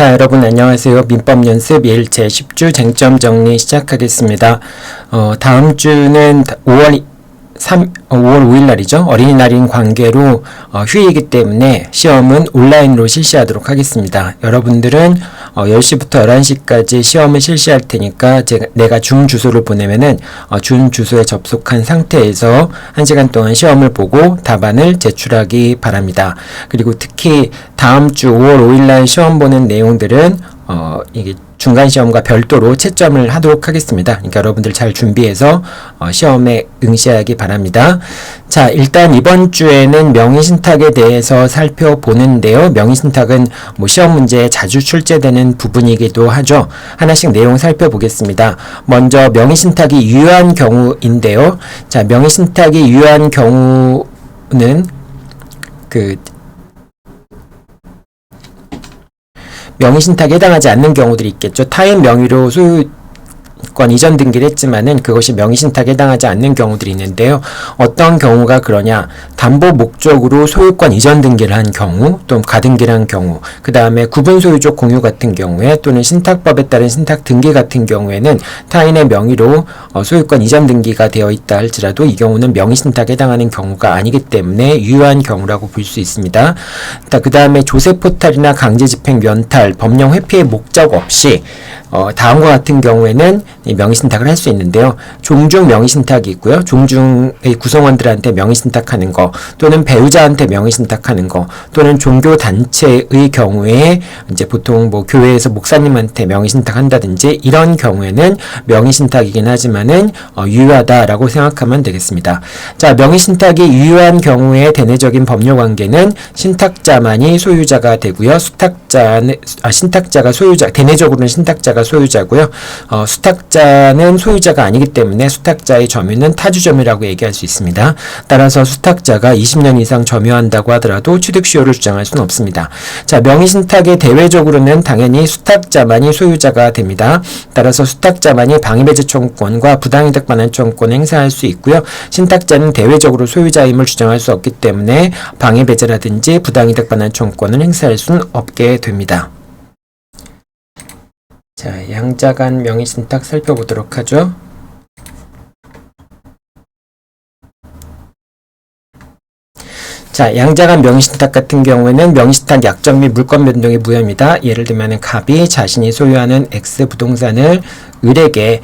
자, 여러분 안녕하세요. 민법 연습 1 제10주 쟁점 정리 시작하겠습니다. 다음 주는 5월 5일 날이죠. 어린이날인 관계로 휴일이기 때문에 시험은 온라인으로 실시하도록 하겠습니다. 여러분들은 10시부터 11시까지 시험을 실시할 테니까 내가 준 주소를 보내면은 준 주소에 접속한 상태에서 1시간 동안 시험을 보고 답안을 제출하기 바랍니다. 그리고 특히 다음 주 5월 5일 날 시험 보는 내용들은 이게 중간시험과 별도로 채점을 하도록 하겠습니다. 그러니까 여러분들 잘 준비해서 시험에 응시하기 바랍니다. 자, 일단 이번 주에는 명의신탁에 대해서 살펴보는데요. 명의신탁은 시험 문제에 자주 출제되는 부분이기도 하죠. 하나씩 내용 살펴보겠습니다. 먼저 명의신탁이 유효한 경우인데요. 자, 명의신탁이 유효한 경우는 명의신탁에 해당하지 않는 경우들이 있겠죠. 타인 명의로 소유권 이전 등기를 했지만은 그것이 명의신탁에 해당하지 않는 경우들이 있는데요. 어떤 경우가 그러냐? 담보 목적으로 소유권 이전 등기를 한 경우, 또는 가등기를 한 경우, 그 다음에 구분 소유적 공유 같은 경우에, 또는 신탁법에 따른 신탁 등기 같은 경우에는 타인의 명의로 소유권 이전 등기가 되어 있다 할지라도 이 경우는 명의신탁에 해당하는 경우가 아니기 때문에 유효한 경우라고 볼 수 있습니다. 그 다음에 조세포탈이나 강제집행 면탈, 법령 회피의 목적 없이 다음과 같은 경우에는 명의신탁을 할 수 있는데요. 종중 명의신탁이 있고요. 종중의 구성원들한테 명의신탁하는 거, 또는 배우자한테 명의신탁하는 거, 또는 종교단체의 경우에 이제 보통 교회에서 목사님한테 명의신탁한다든지 이런 경우에는 명의신탁이긴 하지만은 유효하다라고 생각하면 되겠습니다. 자, 명의신탁이 유효한 경우에 대내적인 법률관계는 신탁자만이 소유자가 되고요. 신탁자가 소유자, 대내적으로는 신탁자가 소유자고요. 수탁자는 소유자가 아니기 때문에 수탁자의 점유는 타주점유라고 얘기할 수 있습니다. 따라서 수탁자가 20년 이상 점유한다고 하더라도 취득시효를 주장할 수는 없습니다. 자, 명의신탁의 대외적으로는 당연히 수탁자만이 소유자가 됩니다. 따라서 수탁자만이 방위배제 청구권과 부당이득 반환 청구권을 행사할 수 있고요. 신탁자는 대외적으로 소유자임을 주장할 수 없기 때문에 방위배제라든지 부당이득 반환 청구권을 행사할 수는 없게 됩니다. 자, 양자간 명의신탁 살펴보도록 하죠. 자, 양자간 명의신탁 같은 경우에는 명의신탁 약정 및 물권 변동의 무효입니다. 예를 들면 갑이 자신이 소유하는 X 부동산을 을에게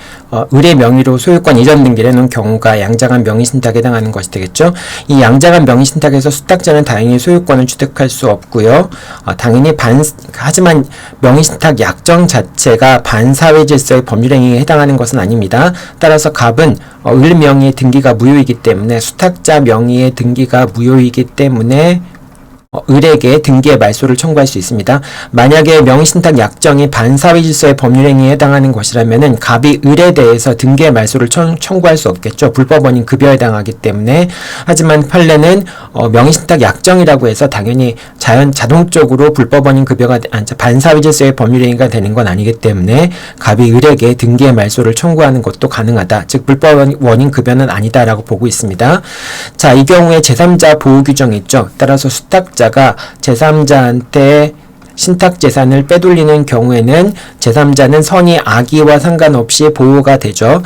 을의 명의로 소유권 이전 등기를 해놓은 경우가 양자간 명의신탁에 해당하는 것이 되겠죠. 이 양자간 명의신탁에서 수탁자는 당연히 소유권을 취득할 수 없고요. 당연히 하지만 명의신탁 약정 자체가 반사회질서의 법률행위에 해당하는 것은 아닙니다. 따라서 갑은 을 명의의 등기가 무효이기 때문에 수탁자 명의의 등기가 무효이기 때문에 을에게 등기의 말소를 청구할 수 있습니다. 만약에 명의신탁 약정이 반사회질서의 법률행위에 해당하는 것이라면은 갑이 을에 대해서 등기의 말소를 청구할 수 없겠죠. 불법원인 급여에 해당하기 때문에. 하지만 판례는 명의신탁 약정이라고 해서 당연히 자동적으로 불법원인 급여가 반사회질서의 법률행위가 되는 건 아니기 때문에 갑이 을에게 등기의 말소를 청구하는 것도 가능하다. 즉 불법원인 급여는 아니다라고 보고 있습니다. 자, 이 경우에 제3자 보호 규정이 있죠. 따라서 수탁자가 제3자한테 신탁재산을 빼돌리는 경우에는 제3자는 선의 악의와 상관없이 보호가 되죠.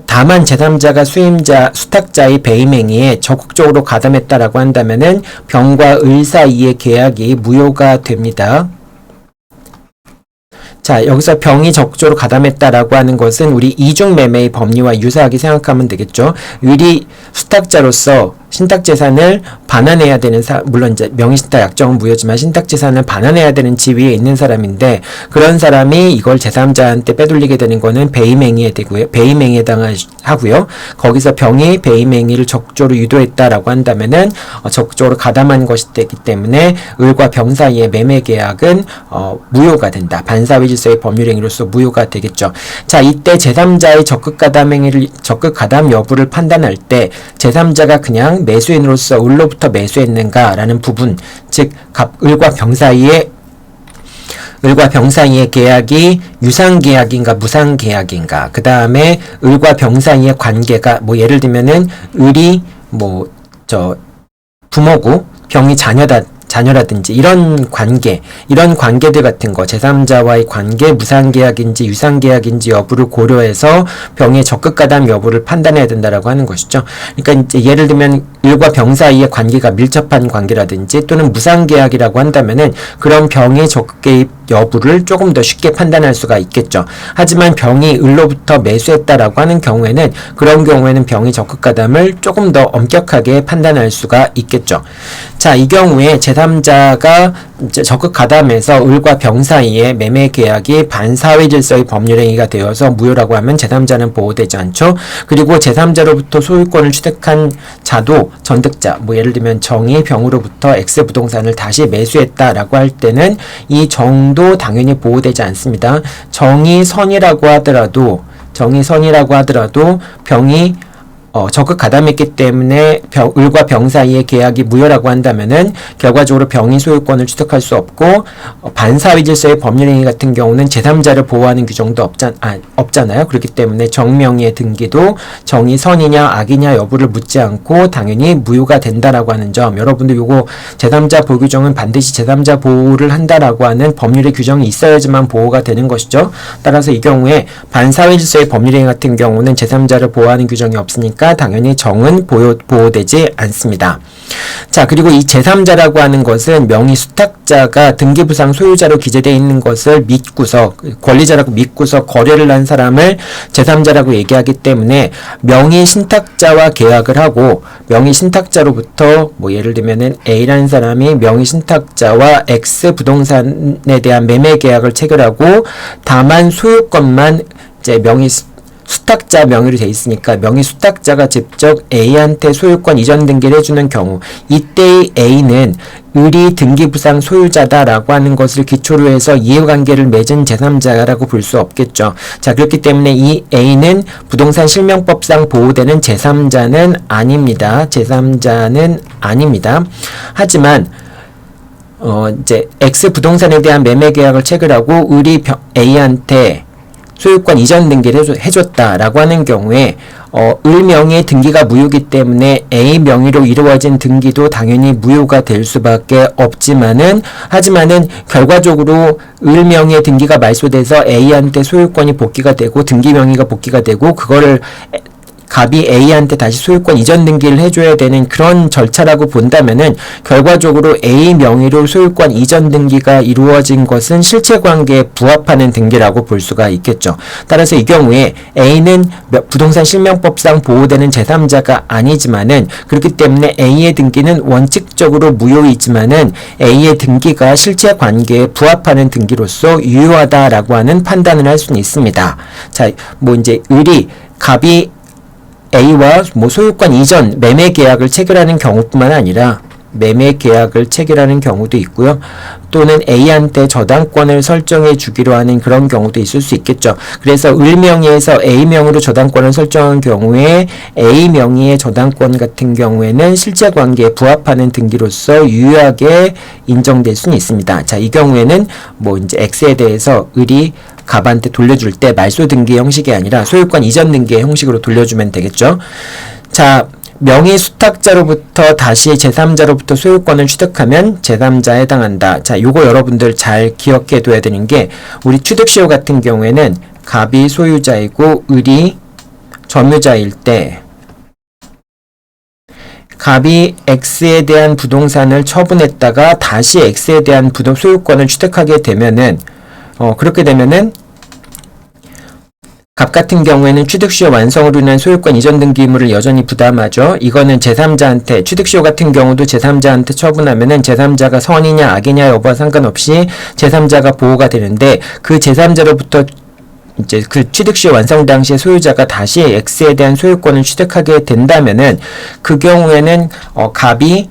다만 제3자가 수탁자의 배임행위에 적극적으로 가담했다라고 한다면은 병과 을 사이의 계약이 무효가 됩니다. 자, 여기서 병이 적극적으로 가담했다라고 하는 것은 우리 이중매매의 법리와 유사하게 생각하면 되겠죠. 을이 수탁자로서 신탁재산을 반환해야 되는 물론 이제 명의신탁 약정은 무효지만 신탁재산을 반환해야 되는 지위에 있는 사람인데 그런 사람이 이걸 제3자한테 빼돌리게 되는 거는 배임행위에 되고요. 배임행위에 해당하고요. 거기서 병이 배임행위를 적극적으로 유도했다라고 한다면은 적극적으로 가담한 것이 되기 때문에 을과 병 사이의 매매계약은 무효가 된다. 반사회질서의 법률행위로서 무효가 되겠죠. 자, 이때 제3자의 적극 가담 여부를 판단할 때 제3자가 그냥 매수인으로서 을로부터 매수했는가라는 부분, 즉 을과 병 사이의 계약이 유상계약인가 무상계약인가, 그 다음에 을과 병 사이의 관계가 예를 들면은 을이 부모고 병이 자녀다 자녀라든지 이런 관계들 같은 거, 제3자와의 관계, 무상계약인지 유상계약인지 여부를 고려해서 병의 적극가담 여부를 판단해야 된다라고 하는 것이죠. 그러니까 이제 예를 들면 을과 병 사이의 관계가 밀접한 관계라든지 또는 무상계약이라고 한다면은 그런 병의 적극개입 여부를 조금 더 쉽게 판단할 수가 있겠죠. 하지만 병이 을로부터 매수했다라고 하는 경우에는 그런 경우에는 병의 적극가담을 조금 더 엄격하게 판단할 수가 있겠죠. 자, 이 경우에 제3자가 적극가담에서 을과 병 사이의 매매 계약이 반사회 질서의 법률행위가 되어서 무효라고 하면 제3자는 보호되지 않죠. 그리고 제3자로부터 소유권을 취득한 자도 전득자, 뭐 예를 들면 정이 병으로부터 X 부동산을 다시 매수했다라고 할 때는 이 정도 당연히 보호되지 않습니다. 정이 선이라고 하더라도 병이 적극 가담했기 때문에 을과 병 사이의 계약이 무효라고 한다면은 결과적으로 병이 소유권을 취득할 수 없고 반사회 질서의 법률행위 같은 경우는 제3자를 보호하는 규정도 없잖아요. 그렇기 때문에 정명의의 등기도 정이 선이냐 악이냐 여부를 묻지 않고 당연히 무효가 된다라고 하는 점, 여러분들 요거 제3자 보호 규정은 반드시 제3자 보호를 한다라고 하는 법률의 규정이 있어야지만 보호가 되는 것이죠. 따라서 이 경우에 반사회 질서의 법률행위 같은 경우는 제3자를 보호하는 규정이 없으니까 당연히 정은 보호되지 않습니다. 자, 그리고 이 제3자라고 하는 것은 명의 수탁자가 등기부상 소유자로 기재되어 있는 것을 믿고서, 권리자라고 믿고서 거래를 한 사람을 제3자라고 얘기하기 때문에 명의 신탁자와 계약을 하고 명의 신탁자로부터 뭐 예를 들면은 A라는 사람이 명의 신탁자와 X 부동산에 대한 매매 계약을 체결하고 다만 소유권만 이제 명의 수탁자 명의로 돼 있으니까 명의 수탁자가 직접 A한테 소유권 이전 등기를 해주는 경우, 이때의 A는 을이 등기부상 소유자다라고 하는 것을 기초로 해서 이해관계를 맺은 제3자라고 볼 수 없겠죠. 자, 그렇기 때문에 이 A는 부동산 실명법상 보호되는 제3자는 아닙니다. 하지만 이제 X 부동산에 대한 매매 계약을 체결하고 을이 A한테 소유권 이전 등기를 해줬다라고 하는 경우에 을 명의의 등기가 무효이기 때문에 A 명의로 이루어진 등기도 당연히 무효가 될 수밖에 없지만은, 하지만은 결과적으로 을 명의의 등기가 말소돼서 A한테 소유권이 복귀가 되고 등기 명의가 복귀가 되고 그거를 갑이 A한테 다시 소유권 이전 등기를 해줘야 되는 그런 절차라고 본다면은 결과적으로 A 명의로 소유권 이전 등기가 이루어진 것은 실체관계에 부합하는 등기라고 볼 수가 있겠죠. 따라서 이 경우에 A는 부동산 실명법상 보호되는 제3자가 아니지만은, 그렇기 때문에 A의 등기는 원칙적으로 무효이지만은 A의 등기가 실체관계에 부합하는 등기로서 유효하다라고 하는 판단을 할 수는 있습니다. 자, 뭐 이제 갑이 A와 뭐 소유권 이전 매매 계약을 체결하는 경우뿐만 아니라 매매 계약을 체결하는 경우도 있고요. 또는 A한테 저당권을 설정해 주기로 하는 그런 경우도 있을 수 있겠죠. 그래서 을 명의에서 A 명의로 저당권을 설정한 경우에 A 명의의 저당권 같은 경우에는 실체관계에 부합하는 등기로서 유효하게 인정될 수는 있습니다. 자, 이 경우에는 뭐 이제 X에 대해서 을이 갑한테 돌려줄 때 말소 등기 형식이 아니라 소유권 이전 등기의 형식으로 돌려주면 되겠죠. 자, 명의 수탁자로부터 다시 제3자로부터 소유권을 취득하면 제3자에 해당한다. 자, 요거 여러분들 잘 기억해 둬야 되는 게, 우리 취득시효 같은 경우에는 갑이 소유자이고 을이 점유자일 때 갑이 X에 대한 부동산을 처분했다가 다시 X에 대한 소유권을 취득하게 되면은 그렇게 되면은 갑 같은 경우에는 취득시효 완성으로 인한 소유권 이전 등기 의무를 여전히 부담하죠. 이거는 제3자한테, 취득시효 같은 경우도 제3자한테 처분하면은 제3자가 선이냐 악이냐 여부와 상관없이 제3자가 보호가 되는데, 그 제3자로부터 이제 그 취득시효 완성 당시에 소유자가 다시 X에 대한 소유권을 취득하게 된다면은 그 경우에는 갑이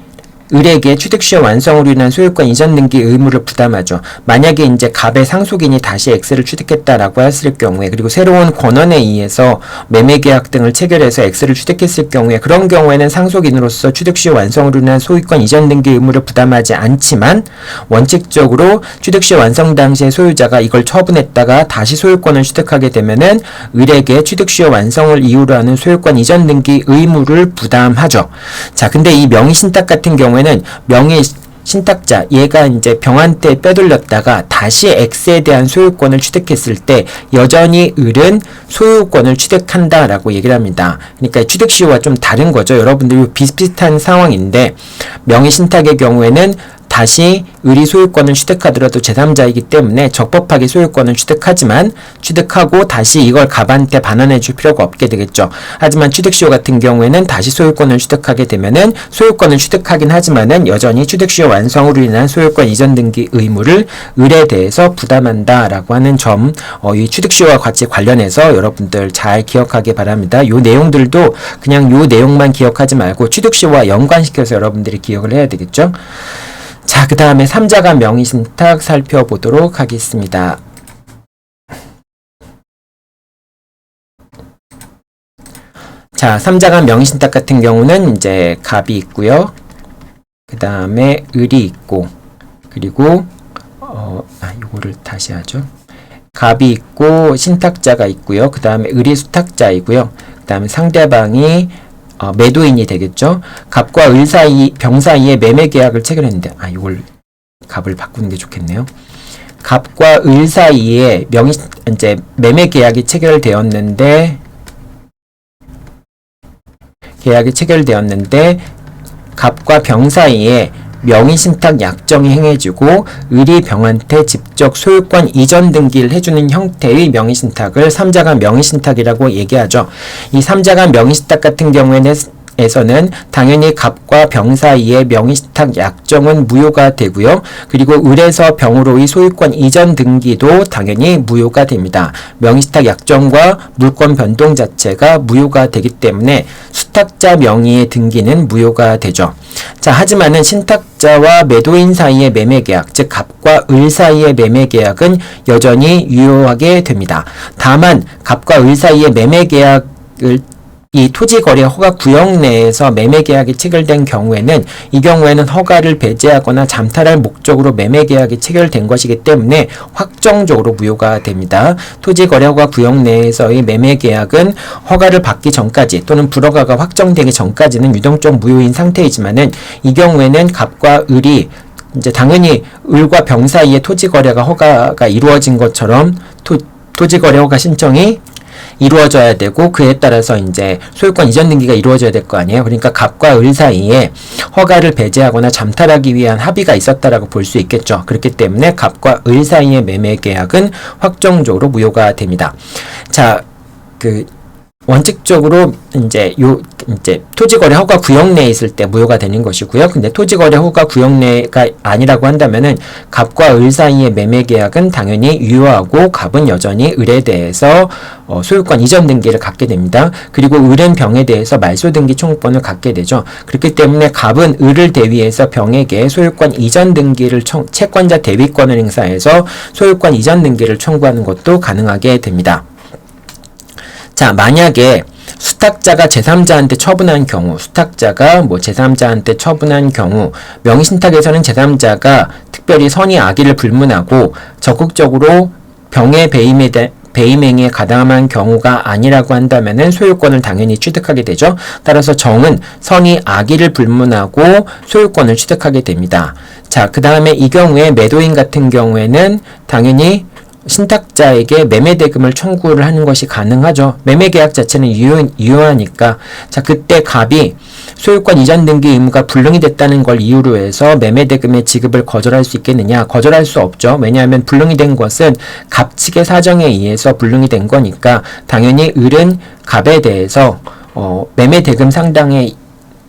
을에게 취득시효 완성으로 인한 소유권 이전 등기 의무를 부담하죠. 만약에 이제 갑의 상속인이 다시 X를 취득했다라고 했을 경우에, 그리고 새로운 권한에 의해서 매매계약 등을 체결해서 X를 취득했을 경우에, 그런 경우에는 상속인으로서 취득시효 완성으로 인한 소유권 이전 등기 의무를 부담하지 않지만, 원칙적으로 취득시효 완성 당시에 소유자가 이걸 처분했다가 다시 소유권을 취득하게 되면은 을에게 취득시효 완성을 이유로 하는 소유권 이전 등기 의무를 부담하죠. 자, 근데 이 명의신탁 같은 경우에는 명의 신탁자, 얘가 이제 병한테 빼돌렸다가 다시 X에 대한 소유권을 취득했을 때 여전히 을은 소유권을 취득한다라고 얘기를 합니다. 그러니까 취득시효가 좀 다른 거죠. 여러분들 비슷비슷한 상황인데 명의신탁의 경우에는 다시 을이 소유권을 취득하더라도 제3자이기 때문에 적법하게 소유권을 취득하고 다시 이걸 갑한테 반환해 줄 필요가 없게 되겠죠. 하지만 취득시효 같은 경우에는 다시 소유권을 취득하게 되면은 소유권을 취득하긴 하지만은 여전히 취득시효 완성으로 인한 소유권 이전 등기 의무를 을에 대해서 부담한다라고 하는 점, 이 취득시효와 같이 관련해서 여러분들 잘 기억하기 바랍니다. 요 내용들도 그냥 요 내용만 기억하지 말고 취득시효와 연관시켜서 여러분들이 기억을 해야 되겠죠. 자, 그 다음에 3자간 명의신탁 살펴보도록 하겠습니다. 자, 3자간 명의신탁 같은 경우는 이제 갑이 있고요. 그 다음에 을이 있고, 그리고 이거를 다시 하죠. 갑이 있고 신탁자가 있고요. 그 다음에 을이 수탁자이고요. 그 다음에 상대방이 매도인이 되겠죠. 갑과 을 사이, 병 사이에 매매 계약을 체결했는데, 이걸 갑을 바꾸는 게 좋겠네요. 갑과 을 사이에 이제 매매 계약이 체결되었는데, 갑과 병 사이에 명의신탁 약정이 행해지고 을이 병한테 직접 소유권 이전 등기를 해주는 형태의 명의신탁을 3자간 명의신탁이라고 얘기하죠. 이 3자간 명의신탁 같은 경우에는 당연히 갑과 병 사이의 명의신탁 약정은 무효가 되고요. 그리고 을에서 병으로의 소유권 이전 등기도 당연히 무효가 됩니다. 명의신탁 약정과 물권 변동 자체가 무효가 되기 때문에 수탁자 명의의 등기는 무효가 되죠. 자, 하지만은 신탁자와 매도인 사이의 매매계약, 즉 갑과 을 사이의 매매계약은 여전히 유효하게 됩니다. 다만 갑과 을 사이의 매매계약을 이 토지거래 허가 구역 내에서 매매계약이 체결된 경우에는 이 경우에는 허가를 배제하거나 잠탈할 목적으로 매매계약이 체결된 것이기 때문에 확정적으로 무효가 됩니다. 토지거래 허가 구역 내에서의 매매계약은 허가를 받기 전까지 또는 불허가가 확정되기 전까지는 유동적 무효인 상태이지만은 이 경우에는 갑과 을이 이제 당연히 을과 병 사이에 토지거래가 허가가 이루어진 것처럼 토지거래 허가 신청이 이루어져야 되고 그에 따라서 이제 소유권 이전 등기가 이루어져야 될 거 아니에요. 그러니까 갑과 을 사이에 허가를 배제하거나 잠탈하기 위한 합의가 있었다라고 볼 수 있겠죠. 그렇기 때문에 갑과 을 사이의 매매 계약은 확정적으로 무효가 됩니다. 자, 원칙적으로 이제 토지거래 허가 구역 내에 있을 때 무효가 되는 것이고요. 근데 토지거래 허가 구역 내가 아니라고 한다면은 갑과 을 사이의 매매 계약은 당연히 유효하고 갑은 여전히 을에 대해서 소유권 이전 등기를 갖게 됩니다. 그리고 을은 병에 대해서 말소 등기 청구권을 갖게 되죠. 그렇기 때문에 갑은 을을 대위해서 병에게 소유권 이전 등기를 채권자 대위권을 행사해서 소유권 이전 등기를 청구하는 것도 가능하게 됩니다. 자, 만약에 수탁자가 제3자한테 처분한 경우, 제3자한테 처분한 경우, 명의신탁에서는 제3자가 특별히 선의 악의를 불문하고 적극적으로 병의 배임행위에 가담한 경우가 아니라고 한다면은 소유권을 당연히 취득하게 되죠. 따라서 정은 선의 악의를 불문하고 소유권을 취득하게 됩니다. 자, 그 다음에 이 경우에 매도인 같은 경우에는 당연히 신탁자에게 매매대금을 청구를 하는 것이 가능하죠. 매매계약 자체는 유효하니까. 자, 그때 갑이 소유권 이전 등기 의무가 불능이 됐다는 걸 이유로 해서 매매대금의 지급을 거절할 수 있겠느냐? 거절할 수 없죠. 왜냐하면 불능이 된 것은 갑 측의 사정에 의해서 불능이 된 거니까 당연히 을은 갑에 대해서 매매대금 상당히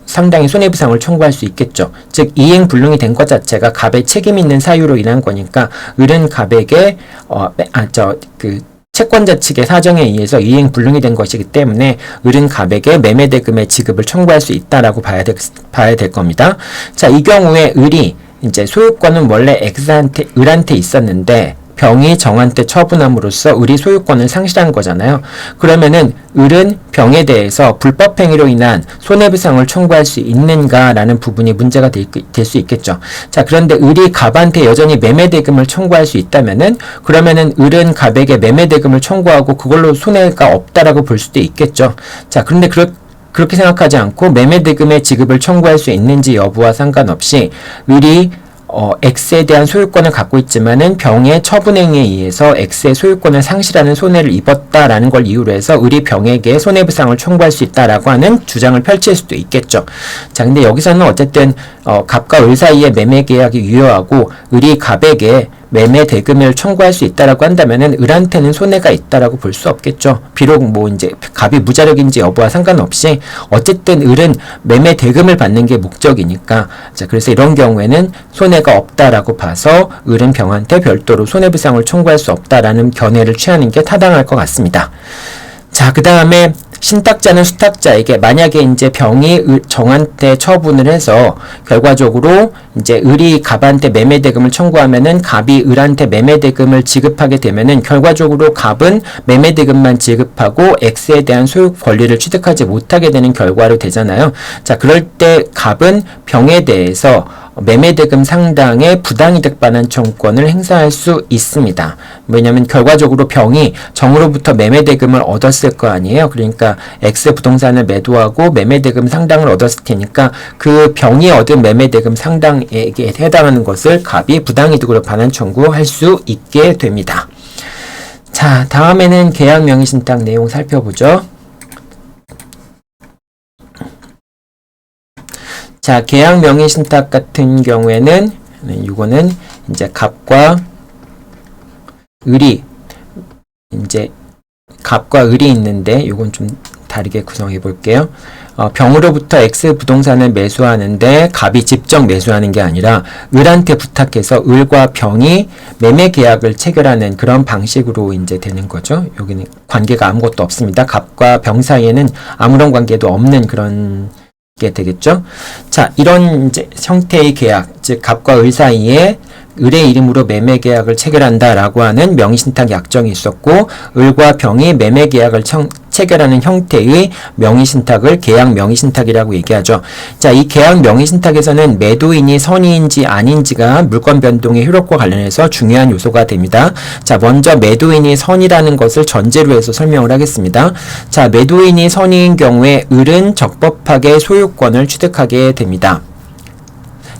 손해배상을 청구할 수 있겠죠. 즉 이행 불능이 된 것 자체가 갑의 책임 있는 사유로 인한 거니까 을은 갑에게 채권자 측의 사정에 의해서 이행 불능이 된 것이기 때문에 을은 갑에게 매매대금의 지급을 청구할 수 있다라고 봐야 될 겁니다. 자, 이 경우에 을이 이제 소유권은 원래 을한테 있었는데 병이 정한테 처분함으로써 을이 소유권을 상실한 거잖아요. 그러면은 을은 병에 대해서 불법행위로 인한 손해배상을 청구할 수 있는가라는 부분이 문제가 될 수 있겠죠. 자, 그런데 을이 갑한테 여전히 매매대금을 청구할 수 있다면은 그러면은 을은 갑에게 매매대금을 청구하고 그걸로 손해가 없다라고 볼 수도 있겠죠. 자, 그런데 그렇게 생각하지 않고 매매대금의 지급을 청구할 수 있는지 여부와 상관없이 을이 X에 대한 소유권을 갖고 있지만은 병의 처분행위에 의해서 X의 소유권을 상실하는 손해를 입었다라는 걸 이유로 해서 을이 병에게 손해배상을 청구할 수 있다라고 하는 주장을 펼칠 수도 있겠죠. 자, 근데 여기서는 어쨌든 갑과 을 사이의 매매 계약이 유효하고 을이 갑에게 매매 대금을 청구할 수 있다라고 한다면은 을한테는 손해가 있다라고 볼 수 없겠죠. 비록 뭐 이제 갑이 무자력인지 여부와 상관없이 어쨌든 을은 매매 대금을 받는 게 목적이니까, 자, 그래서 이런 경우에는 손해가 없다라고 봐서 을은 병한테 별도로 손해배상을 청구할 수 없다라는 견해를 취하는 게 타당할 것 같습니다. 자, 그 다음에 신탁자는 수탁자에게 만약에 이제 병이 정한테 처분을 해서 결과적으로 이제 을이 갑한테 매매대금을 청구하면은 갑이 을한테 매매대금을 지급하게 되면은 결과적으로 갑은 매매대금만 지급하고 X에 대한 소유 권리를 취득하지 못하게 되는 결과로 되잖아요. 자, 그럴 때 갑은 병에 대해서 매매대금 상당의 부당이득 반환 청구권을 행사할 수 있습니다. 왜냐하면 결과적으로 병이 정으로부터 매매대금을 얻었을 거 아니에요. 그러니까 X 부동산을 매도하고 매매대금 상당을 얻었을 테니까 그 병이 얻은 매매대금 상당에게 해당하는 것을 갑이 부당이득으로 반환 청구할 수 있게 됩니다. 자, 다음에는 계약 명의신탁 내용 살펴보죠. 자, 계약 명의신탁 같은 경우에는 이거는 이제 갑과 을이 있는데 이건 좀 다르게 구성해 볼게요. 병으로부터 X 부동산을 매수하는데 갑이 직접 매수하는 게 아니라 을한테 부탁해서 을과 병이 매매 계약을 체결하는 그런 방식으로 이제 되는 거죠. 여기는 관계가 아무것도 없습니다. 갑과 병 사이에는 아무런 관계도 없는 그런 게 되겠죠. 자, 이런 이제 형태의 계약, 즉 갑과 을 사이에 을의 이름으로 매매 계약을 체결한다라고 하는 명의신탁 약정이 있었고, 을과 병이 매매 계약을 체결하는 형태의 명의신탁을 계약 명의신탁이라고 얘기하죠. 자, 이 계약 명의신탁에서는 매도인이 선의인지 아닌지가 물권 변동의 효력과 관련해서 중요한 요소가 됩니다. 자, 먼저 매도인이 선이라는 것을 전제로 해서 설명을 하겠습니다. 자, 매도인이 선의인 경우에 을은 적법하게 소유권을 취득하게 됩니다.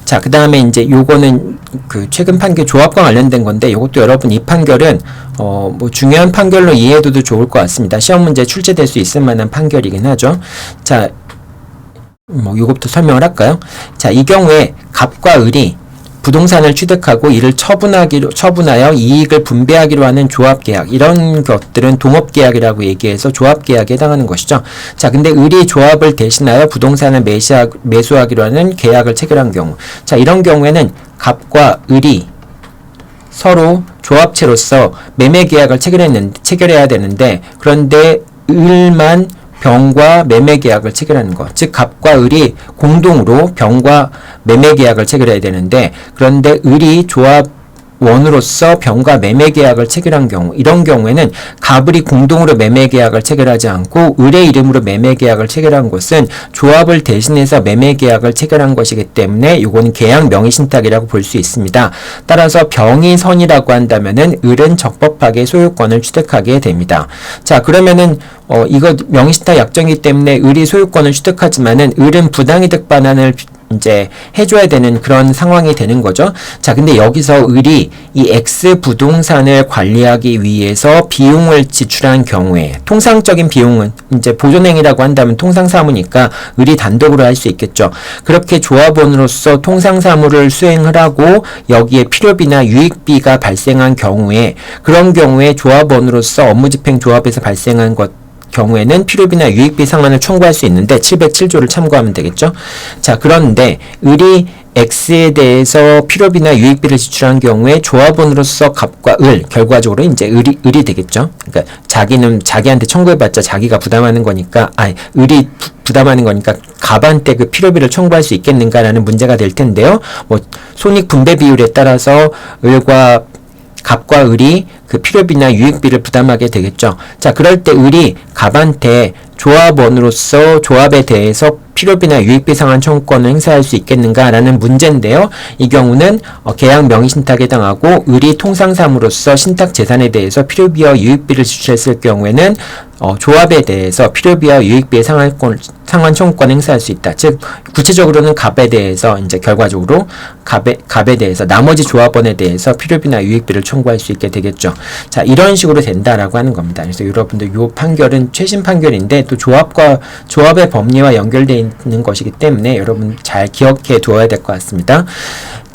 자, 그 다음에 이제 요거는 그 최근 판결 조합과 관련된 건데, 요것도 여러분 이 판결은 뭐 중요한 판결로 이해해도 좋을 것 같습니다. 시험 문제 출제될 수 있을 만한 판결이긴 하죠. 자, 뭐 요것부터 설명을 할까요? 자, 이 경우에 갑과 을이 부동산을 취득하고 이를 처분하여 이익을 분배하기로 하는 조합계약, 이런 것들은 동업계약이라고 얘기해서 조합계약에 해당하는 것이죠. 자, 근데 을이 조합을 대신하여 부동산을 매수하기로 하는 계약을 체결한 경우, 자, 이런 경우에는 갑과 을이 서로 조합체로서 매매계약을 체결해야 되는데, 그런데 을만 병과 매매계약을 체결하는 것, 즉 갑과 을이 공동으로 병과 매매계약을 체결해야 되는데, 그런데 을이 조합원으로서 병과 매매계약을 체결한 경우, 이런 경우에는 갑을이 공동으로 매매계약을 체결하지 않고 을의 이름으로 매매계약을 체결한 것은 조합을 대신해서 매매계약을 체결한 것이기 때문에 이거는 계약 명의신탁이라고 볼 수 있습니다. 따라서 병이 선이라고 한다면은 을은 적법하게 소유권을 취득하게 됩니다. 자, 그러면은 이거 명의신탁 약정이기 때문에 을이 소유권을 취득하지만은 을은 부당이득 반환을 이제 해줘야 되는 그런 상황이 되는 거죠. 자, 근데 여기서 을이 이 X 부동산을 관리하기 위해서 비용을 지출한 경우에, 통상적인 비용은 이제 보존행위라고 한다면 통상사무니까 을이 단독으로 할 수 있겠죠. 그렇게 조합원으로서 통상사무를 수행을 하고 여기에 필요비나 유익비가 발생한 경우에, 그런 경우에 조합원으로서 업무집행 조합에서 발생한 경우에는 필요비나 유익비 상환을 청구할 수 있는데 707조를 참고하면 되겠죠. 자, 그런데 을이 X에 대해서 필요비나 유익비를 지출한 경우에 조합원으로서 갑과 을, 결과적으로 이제 을이 되겠죠. 그러니까 자기한테 청구해봤자 자기가 부담하는 거니까, 을이 부담하는 거니까 갑한테 그 필요비를 청구할 수 있겠는가라는 문제가 될 텐데요. 뭐 손익 분배 비율에 따라서 갑과 을이 그 필요비나 유익비를 부담하게 되겠죠. 자, 그럴 때 을이 갑한테 조합원으로서 조합에 대해서 필요비나 유익비 상환 청구권을 행사할 수 있겠는가라는 문제인데요. 이 경우는 계약 명의신탁에 해당하고 을이 통상사무로서 신탁 재산에 대해서 필요비와 유익비를 지출했을 경우에는 조합에 대해서 필요비와 유익비의 상환 청구권 행사할 수 있다. 즉 구체적으로는 갑에 대해서 이제 결과적으로 갑에 대해서 나머지 조합원에 대해서 필요비나 유익비를 청구할 수 있게 되겠죠. 자, 이런 식으로 된다라고 하는 겁니다. 그래서 여러분들 이 판결은 최신 판결인데 또 조합의 법리와 연결되어 있는 것이기 때문에 여러분 잘 기억해 두어야 될 것 같습니다.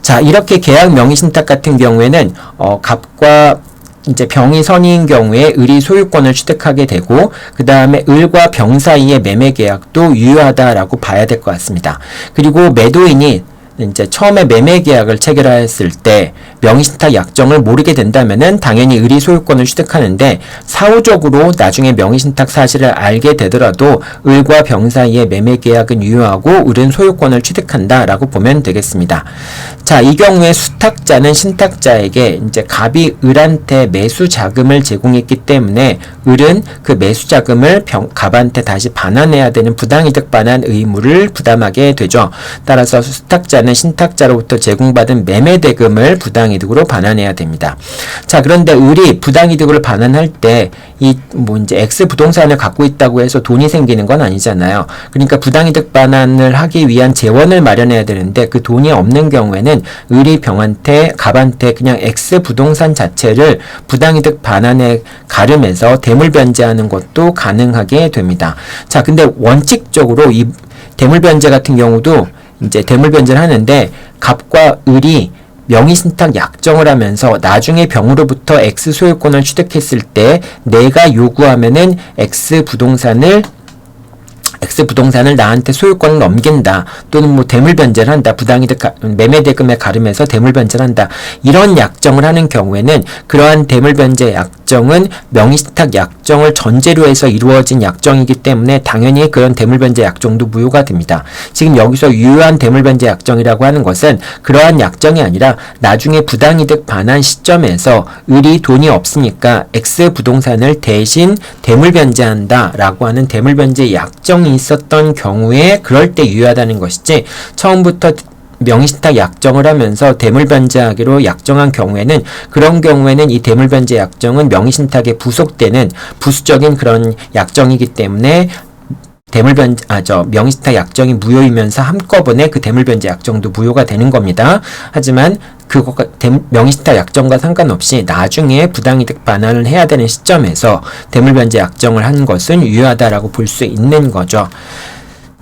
자, 이렇게 계약 명의신탁 같은 경우에는 갑과 이제 병이 선의인 경우에 을이 소유권을 취득하게 되고 그 다음에 을과 병 사이의 매매 계약도 유효하다라고 봐야 될 것 같습니다. 그리고 매도인이 이제 처음에 매매 계약을 체결했을 때 명의신탁 약정을 모르게 된다면은 당연히 을이 소유권을 취득하는데 사후적으로 나중에 명의신탁 사실을 알게 되더라도 을과 병 사이의 매매 계약은 유효하고 을은 소유권을 취득한다라고 보면 되겠습니다. 자, 이 경우에 수탁자는 신탁자에게 이제 갑이 을한테 매수 자금을 제공했기 때문에 을은 그 매수 자금을 갑한테 다시 반환해야 되는 부당이득 반환 의무를 부담하게 되죠. 따라서 수탁자는 신탁자로부터 제공받은 매매대금을 부당이득으로 반환해야 됩니다. 자, 그런데 을이 부당이득으로 반환할 때 이제 X 부동산을 갖고 있다고 해서 돈이 생기는 건 아니잖아요. 그러니까 부당이득 반환을 하기 위한 재원을 마련해야 되는데 그 돈이 없는 경우에는 을이 갑한테 그냥 X 부동산 자체를 부당이득 반환에 가름해서 대물변제하는 것도 가능하게 됩니다. 자, 근데 원칙적으로 이 대물변제 같은 경우도 이제 대물변제를 하는데 갑과 을이 명의신탁 약정을 하면서 나중에 병으로부터 X 소유권을 취득했을 때 내가 요구하면은 X 부동산을 나한테 소유권을 넘긴다. 또는 뭐 대물변제를 한다. 부당이득 매매대금에 가름해서 대물변제를 한다. 이런 약정을 하는 경우에는 그러한 대물변제 약정은 명의신탁 약정을 전제로 해서 이루어진 약정이기 때문에 당연히 그런 대물변제 약정도 무효가 됩니다. 지금 여기서 유효한 대물변제 약정이라고 하는 것은 그러한 약정이 아니라 나중에 부당이득 반환 시점에서 을이 돈이 없으니까 X 부동산을 대신 대물변제한다 라고 하는 대물변제 약정이 있었던 경우에 그럴 때 유효하다는 것이지 처음부터 명의신탁 약정을 하면서 대물변제하기로 약정한 경우에는 그런 경우에는 이 대물변제 약정은 명의신탁에 부속되는 부수적인 그런 약정이기 때문에 명의신탁 약정이 무효이면서 한꺼번에 그 대물변제 약정도 무효가 되는 겁니다. 하지만 그것과 명의신탁 약정과 상관없이 나중에 부당이득 반환을 해야 되는 시점에서 대물변제 약정을 한 것은 유효하다라고 볼 수 있는 거죠.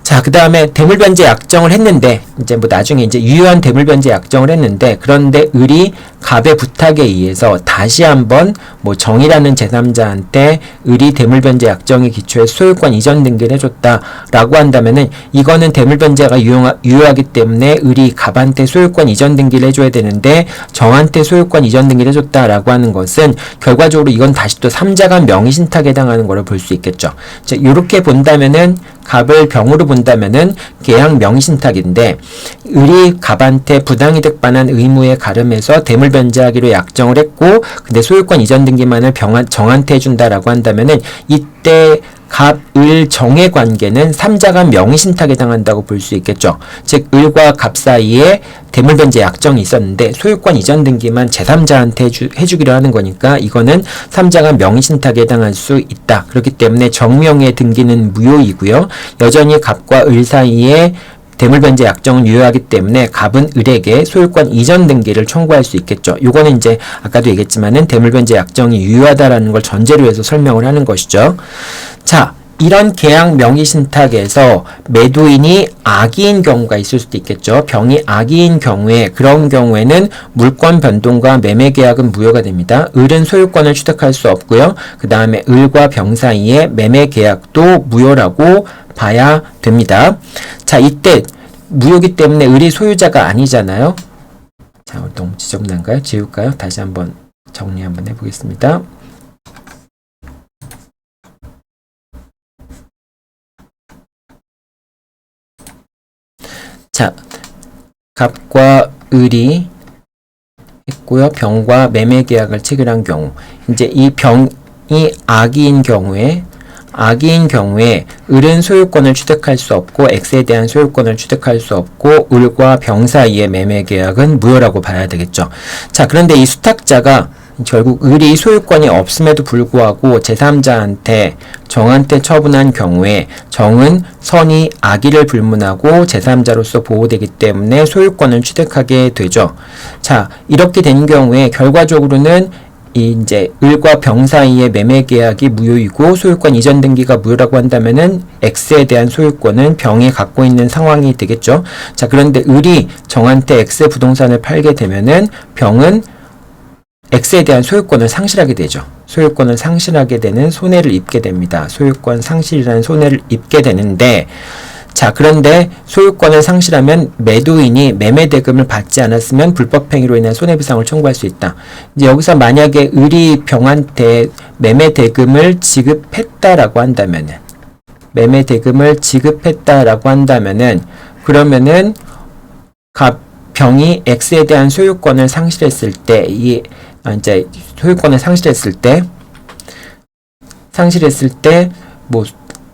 자, 그 다음에 대물변제 약정을 했는데 이제 뭐 나중에 이제 유효한 대물변제 약정을 했는데 그런데 을이 갑의 부탁에 의해서 다시 한번 뭐 정이라는 제3자한테 을이 대물변제 약정의 기초에 소유권 이전 등기를 해줬다라고 한다면은 이거는 대물변제가 유효하기 때문에 을이 갑한테 소유권 이전 등기를 해줘야 되는데 정한테 소유권 이전 등기를 해줬다라고 하는 것은 결과적으로 이건 다시 또 3자간 명의신탁에 해당하는 거를 볼 수 있겠죠. 자, 이렇게 본다면은 갑을 병으로 본다면은 계약 명의신탁인데 을이 갑한테 부당이득 반환 의무에 가름해서 대물변제하기로 약정을 했고 근데 소유권 이전 등기만을 정한테 해준다라고 한다면은 이때 갑, 을, 정의 관계는 3자간 명의신탁에 해당한다고 볼 수 있겠죠. 즉 을과 갑 사이에 대물변제 약정이 있었는데 소유권 이전 등기만 제3자한테 해주기로 하는 거니까 이거는 3자간 명의신탁에 해당할 수 있다. 그렇기 때문에 정명의 등기는 무효이고요. 여전히 갑과 을 사이에 대물변제 약정은 유효하기 때문에 갑은 을에게 소유권 이전 등기를 청구할 수 있겠죠. 요거는 이제 아까도 얘기했지만은 대물변제 약정이 유효하다라는 걸 전제로 해서 설명을 하는 것이죠. 자, 이런 계약 명의신탁에서 매도인이 악의인 경우가 있을 수도 있겠죠. 병이 악의인 경우에 그런 경우에는 물권 변동과 매매 계약은 무효가 됩니다. 을은 소유권을 취득할 수 없고요. 그 다음에 을과 병 사이에 매매 계약도 무효라고 봐야 됩니다. 자, 이때 무효기 때문에 을이 소유자가 아니잖아요. 자, 너무 지적난가요? 지울까요? 다시 한번 정리 한번 해보겠습니다. 자, 갑과 을이 했고요. 병과 매매 계약을 체결한 경우, 이제 이 병이 악의인 경우에 을은 소유권을 취득할 수 없고 X에 대한 소유권을 취득할 수 없고 을과 병 사이의 매매 계약은 무효라고 봐야 되겠죠. 자, 그런데 이 수탁자가 결국 을이 소유권이 없음에도 불구하고 제3자한테 정한테 처분한 경우에 정은 선이 악의를 불문하고 제3자로서 보호되기 때문에 소유권을 취득하게 되죠. 자, 이렇게 된 경우에 결과적으로는 이제 을과 병 사이의 매매 계약이 무효이고 소유권 이전 등기가 무효라고 한다면은 X에 대한 소유권은 병이 갖고 있는 상황이 되겠죠. 자, 그런데 을이 정한테 X 부동산을 팔게 되면은 병은 X에 대한 소유권을 상실하게 되죠. 소유권을 상실하게 되는 손해를 입게 됩니다. 소유권 상실이라는 손해를 입게 되는데, 자, 그런데 소유권을 상실하면 매도인이 매매 대금을 받지 않았으면 불법 행위로 인한 손해배상을 청구할 수 있다. 이제 여기서 만약에 을이 병한테 매매 대금을 지급했다라고 한다면은, 매매 대금을 지급했다라고 한다면은, 그러면은 병이 X에 대한 소유권을 상실했을 때, 이제 소유권을 상실했을 때, 뭐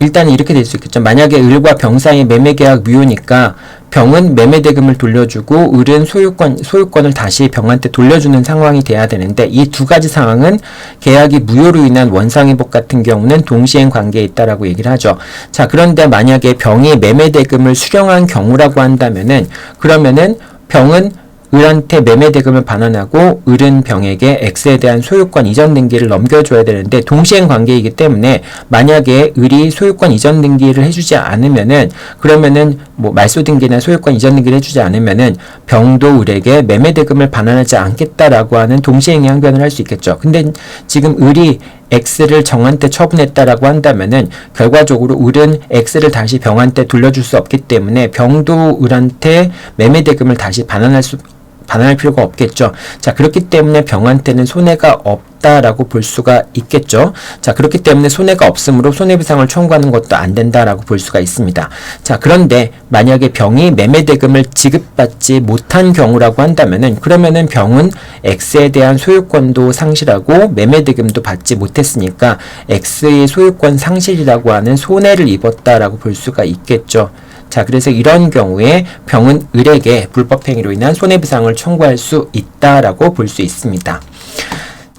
일단 이렇게 될 수 있겠죠. 만약에 을과 병 사이 매매 계약 무효니까 병은 매매 대금을 돌려주고 을은 소유권을 다시 병한테 돌려주는 상황이 돼야 되는데, 이 두 가지 상황은 계약이 무효로 인한 원상회복 같은 경우는 동시행 관계에 있다라고 얘기를 하죠. 자, 그런데 만약에 병이 매매 대금을 수령한 경우라고 한다면은, 그러면은 병은 을한테 매매 대금을 반환하고 을은 병에게 X에 대한 소유권 이전 등기를 넘겨줘야 되는데, 동시행 관계이기 때문에 만약에 을이 소유권 이전 등기를 해주지 않으면은, 그러면은 뭐 말소 등기나 소유권 이전 등기를 해주지 않으면은 병도 을에게 매매 대금을 반환하지 않겠다라고 하는 동시행의 항변을 할 수 있겠죠. 근데 지금 을이 X를 정한테 처분했다라고 한다면은 결과적으로 을은 X를 다시 병한테 돌려줄 수 없기 때문에 병도 을한테 매매 대금을 다시 반환할 필요가 없겠죠. 자, 그렇기 때문에 병한테는 손해가 없다라고 볼 수가 있겠죠. 자, 그렇기 때문에 손해가 없으므로 손해배상을 청구하는 것도 안 된다라고 볼 수가 있습니다. 자, 그런데 만약에 병이 매매 대금을 지급받지 못한 경우라고 한다면은, 그러면은 병은 X에 대한 소유권도 상실하고 매매 대금도 받지 못했으니까 X의 소유권 상실이라고 하는 손해를 입었다라고 볼 수가 있겠죠. 자, 그래서 이런 경우에 병은 을에게 불법 행위로 인한 손해배상을 청구할 수 있다라고 볼 수 있습니다.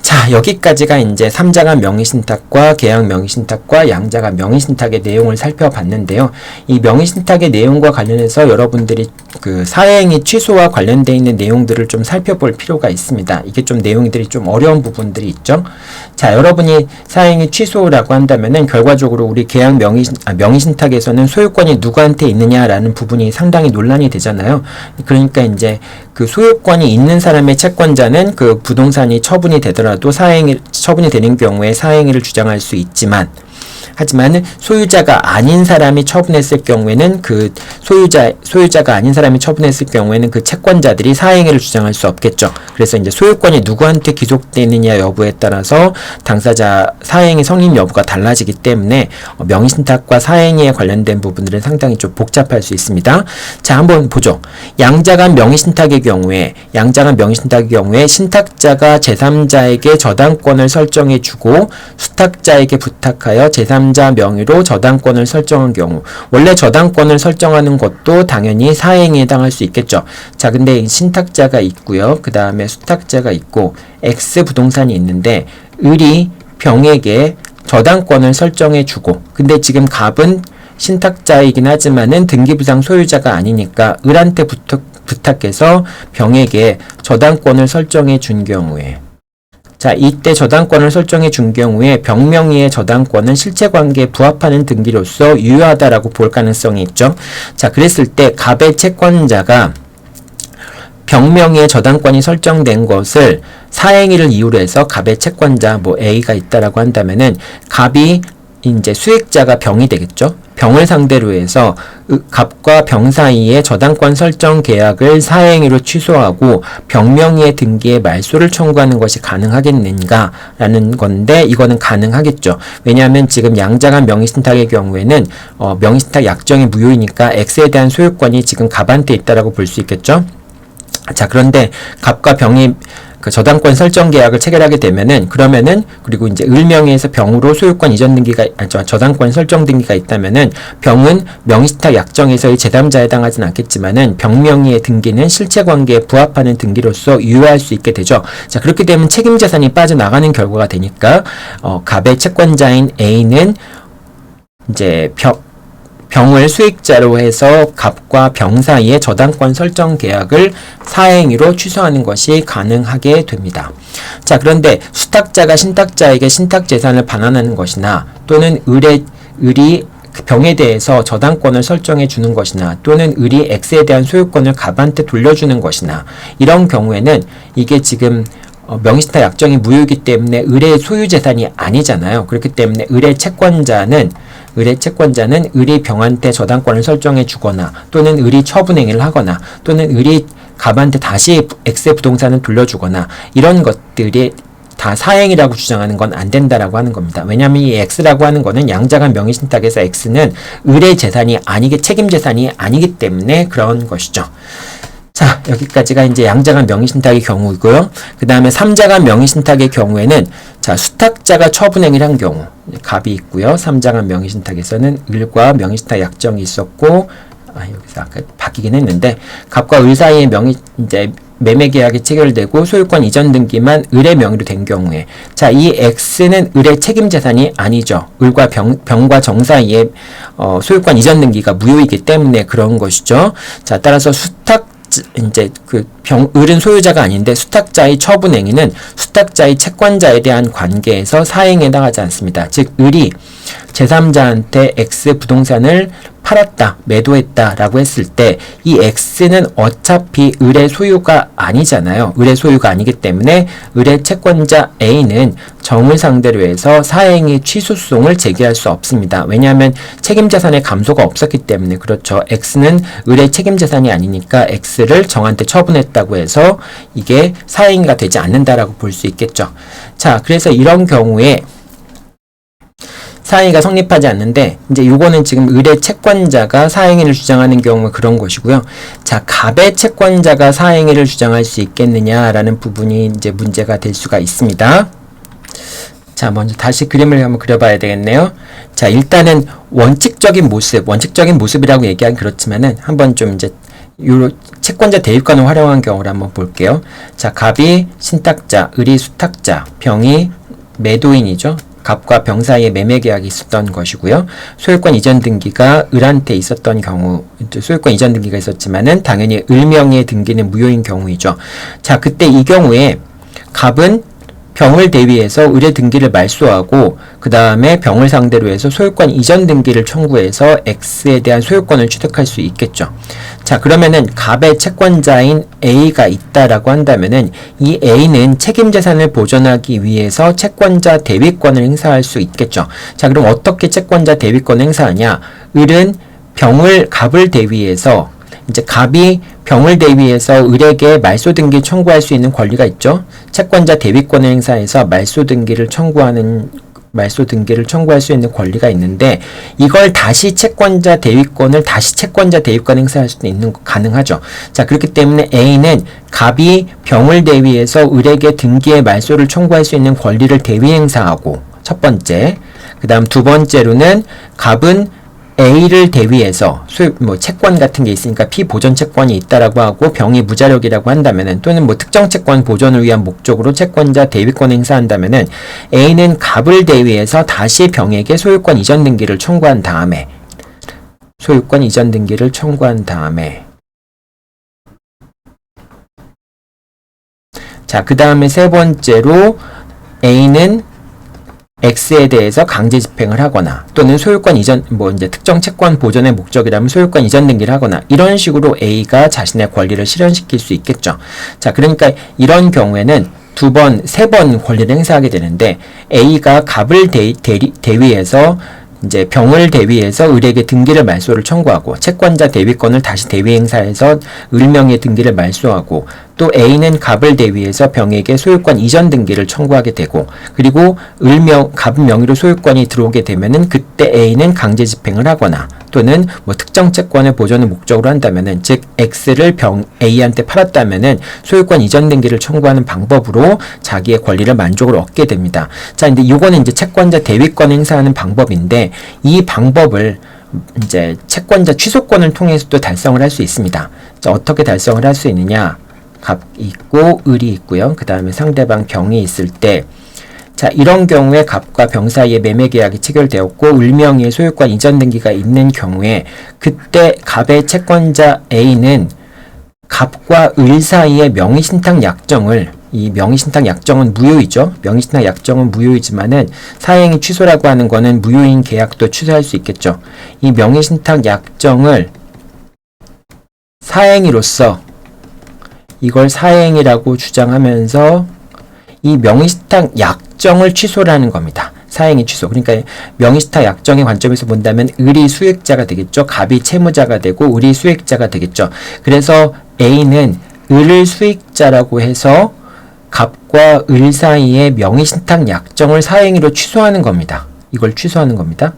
자, 여기까지가 이제 3자간 명의신탁과 계약 명의신탁과 양자간 명의신탁의 내용을 살펴봤는데요. 이 명의신탁의 내용과 관련해서 여러분들이 그 사행위 취소와 관련되어 있는 내용들을 좀 살펴볼 필요가 있습니다. 이게 좀 내용들이 좀 어려운 부분들이 있죠. 자, 여러분이 사행위 취소라고 한다면은 결과적으로 우리 계약 명의신탁에서는 소유권이 누구한테 있느냐라는 부분이 상당히 논란이 되잖아요. 그러니까 이제 그 소유권이 있는 사람의 채권자는 그 부동산이 처분이 되더라도 처분이 되는 경우에 사행위를 주장할 수 있지만, 하지만 소유자가 아닌 사람이 처분했을 경우에는 그 소유자가 아닌 사람이 처분했을 경우에는 그 채권자들이 사행위를 주장할 수 없겠죠. 그래서 이제 소유권이 누구한테 기속되느냐 여부에 따라서 당사자 사행위 성립 여부가 달라지기 때문에 명의신탁과 사행위에 관련된 부분들은 상당히 좀 복잡할 수 있습니다. 자, 한번 보죠. 양자간 명의신탁의 경우에 신탁자가 제3자에게 저당권을 설정해주고 수탁자에게 부탁하여 제3자 명의로 저당권을 설정한 경우, 원래 저당권을 설정하는 것도 당연히 사행위에 해당할 수 있겠죠. 자, 근데 신탁자가 있고요. 그 다음에 수탁자가 있고 X 부동산이 있는데 을이 병에게 저당권을 설정해주고, 근데 지금 갑은 신탁자이긴 하지만은 등기부상 소유자가 아니니까 을한테 부탁해서 병에게 저당권을 설정해 준 경우에, 자, 이때 저당권을 설정해 준 경우에 병명의의 저당권은 실체관계에 부합하는 등기로서 유효하다라고 볼 가능성이 있죠. 자, 그랬을 때 갑의 채권자가 병명의의 저당권이 설정된 것을 사행위를 이유로 해서 갑의 채권자 뭐 A가 있다라고 한다면은 갑이 이제 수익자가 병이 되겠죠. 병을 상대로 해서 갑과 병 사이의 저당권 설정 계약을 사행위로 취소하고 병명의의 등기에 말소를 청구하는 것이 가능하겠는가라는 건데, 이거는 가능하겠죠. 왜냐하면 지금 양자간 명의신탁의 경우에는 명의신탁 약정이 무효이니까 X에 대한 소유권이 지금 갑한테 있다라고 볼 수 있겠죠. 자, 그런데 갑과 병이 그 저당권 설정 계약을 체결하게 되면은 그러면은 그리고 이제 을 명의에서 병으로 소유권 이전 등기가 저당권 설정 등기가 있다면은 병은 명의신탁 약정에서의 제3자에 해당하진 않겠지만은 병 명의의 등기는 실체 관계에 부합하는 등기로서 유효할 수 있게 되죠. 자, 그렇게 되면 책임 재산이 빠져나가는 결과가 되니까 갑의 채권자인 A는 이제 병을 수익자로 해서 갑과 병 사이의 저당권 설정 계약을 사행위로 취소하는 것이 가능하게 됩니다. 자, 그런데 수탁자가 신탁자에게 신탁재산을 반환하는 것이나 또는 을이 병에 대해서 저당권을 설정해 주는 것이나 또는 을이 X에 대한 소유권을 갑한테 돌려주는 것이나 이런 경우에는 이게 지금 명의신탁 약정이 무효이기 때문에 을의 소유재산이 아니잖아요. 그렇기 때문에 을의 채권자는 을이 병한테 저당권을 설정해 주거나 또는 을이 처분행위를 하거나 또는 을이 갑한테 다시 X의 부동산을 돌려주거나 이런 것들이 다 사행이라고 주장하는 건 안 된다라고 하는 겁니다. 왜냐하면 이 X라고 하는 거는 양자간 명의신탁에서 X는 을의 재산이 책임 재산이 아니기 때문에 그런 것이죠. 자, 여기까지가 이제 양자간 명의신탁의 경우이고요. 그 다음에 3자간 명의신탁의 경우에는 자, 수탁자가 처분행위를 한 경우 갑이 있고요. 3자간 명의신탁에서는 을과 명의신탁 약정이 있었고 여기서 아까 바뀌긴 했는데 갑과 을 사이에 이제 매매 계약이 체결되고 소유권 이전 등기만 을의 명의로 된 경우에 자, 이 X는 을의 책임 재산이 아니죠. 을과 병과 정 사이에 소유권 이전 등기가 무효이기 때문에 그런 것이죠. 자, 따라서 이제 을은 소유자가 아닌데 수탁자의 처분행위는 수탁자의 채권자에 대한 관계에서 사행에 해당하지 않습니다. 즉 을이 제3자한테 X 부동산을 팔았다, 매도했다라고 했을 때 이 X는 어차피 을의 소유가 아니잖아요. 을의 소유가 아니기 때문에 을의 채권자 A는 정을 상대로 해서 사행의 취소송을 제기할 수 없습니다. 왜냐하면 책임재산의 감소가 없었기 때문에 그렇죠. X는 을의 책임재산이 아니니까 X를 정한테 처분했다고 해서 이게 사행위가 되지 않는다라고 볼 수 있겠죠. 자, 그래서 이런 경우에 사행위가 성립하지 않는데 이제 요거는 지금 을의 채권자가 사행위를 주장하는 경우가 그런 것이고요. 자, 갑의 채권자가 사행위를 주장할 수 있겠느냐라는 부분이 이제 문제가 될 수가 있습니다. 자, 먼저 다시 그림을 한번 그려봐야 되겠네요. 자, 일단은 원칙적인 모습이라고 얘기하긴 그렇지만은 한번 좀 이제 요 채권자 대입관을 활용한 경우를 한번 볼게요. 자, 갑이 신탁자, 을이 수탁자, 병이 매도인이죠. 갑과 병 사이에 매매 계약이 있었던 것이고요. 소유권 이전 등기가 을한테 있었던 경우, 소유권 이전 등기가 있었지만은 당연히 을 명의의 등기는 무효인 경우이죠. 자, 그때 이 경우에 갑은 병을 대위해서 을의 등기를 말소하고 그 다음에 병을 상대로 해서 소유권 이전 등기를 청구해서 X에 대한 소유권을 취득할 수 있겠죠. 자, 그러면은 갑의 채권자인 A가 있다라고 한다면은 이 A는 책임재산을 보존하기 위해서 채권자 대위권을 행사할 수 있겠죠. 자, 그럼 어떻게 채권자 대위권을 행사하냐? 을은 갑을 대위해서 이제 갑이 병을 대위해서 을에게 말소 등기 청구할 수 있는 권리가 있죠. 채권자 대위권을 행사해서 말소 등기를 청구할 수 있는 권리가 있는데 이걸 다시 채권자 대위권 행사할 수도 가능하죠. 자, 그렇기 때문에 A는 갑이 병을 대위해서 을에게 등기의 말소를 청구할 수 있는 권리를 대위 행사하고 첫 번째, 그 다음 두 번째로는 갑은 A를 대위해서 채권 같은 게 있으니까 피보존 채권이 있다라고 하고 병이 무자력이라고 한다면은 또는 특정 채권 보존을 위한 목적으로 채권자 대위권 행사한다면은 A는 갑을 대위해서 다시 병에게 소유권 이전 등기를 청구한 다음에 자, 그 다음에 세 번째로 A는 X에 대해서 강제 집행을 하거나 또는 소유권 이전 이제 특정 채권 보존의 목적이라면 소유권 이전 등기를 하거나 이런 식으로 A가 자신의 권리를 실현시킬 수 있겠죠. 자, 그러니까 이런 경우에는 세 번 권리를 행사하게 되는데 A가 갑을 대위해서 이제 병을 대위해서 을에게 등기를 말소를 청구하고 채권자 대위권을 다시 대위 행사해서 을 명의 등기를 말소하고 또 A는 갑을 대위해서 병에게 소유권 이전 등기를 청구하게 되고, 그리고 갑 명의로 소유권이 들어오게 되면은 그때 A는 강제 집행을 하거나 또는 뭐 특정 채권의 보존을 목적으로 한다면은, 즉 X를 A한테 팔았다면은 소유권 이전 등기를 청구하는 방법으로 자기의 권리를 만족을 얻게 됩니다. 자, 근데 이거는 이제 채권자 대위권 행사하는 방법인데, 이 방법을 이제 채권자 취소권을 통해서도 달성을 할 수 있습니다. 자, 어떻게 달성을 할 수 있느냐? 갑이 있고 을이 있고요. 그 다음에 상대방 병이 있을 때, 자, 이런 경우에 갑과 병 사이에 매매 계약이 체결되었고 을 명의의 소유권 이전 등기가 있는 경우에, 그때 갑의 채권자 A는 갑과 을 사이의 명의신탁 약정을, 이 명의신탁 약정은 무효이죠. 명의신탁 약정은 무효이지만은 사행위 취소라고 하는 거는 무효인 계약도 취소할 수 있겠죠. 이 명의신탁 약정을 사행위로서 이걸 사행위라고 주장하면서 이 명의신탁 약정을 취소라는 겁니다. 사행위 취소. 그러니까 명의신탁 약정의 관점에서 본다면 을이 수익자가 되겠죠. 갑이 채무자가 되고 을이 수익자가 되겠죠. 그래서 A는 을을 수익자라고 해서 갑과 을 사이의 명의신탁 약정을 사행위로 취소하는 겁니다. 이걸 취소하는 겁니다.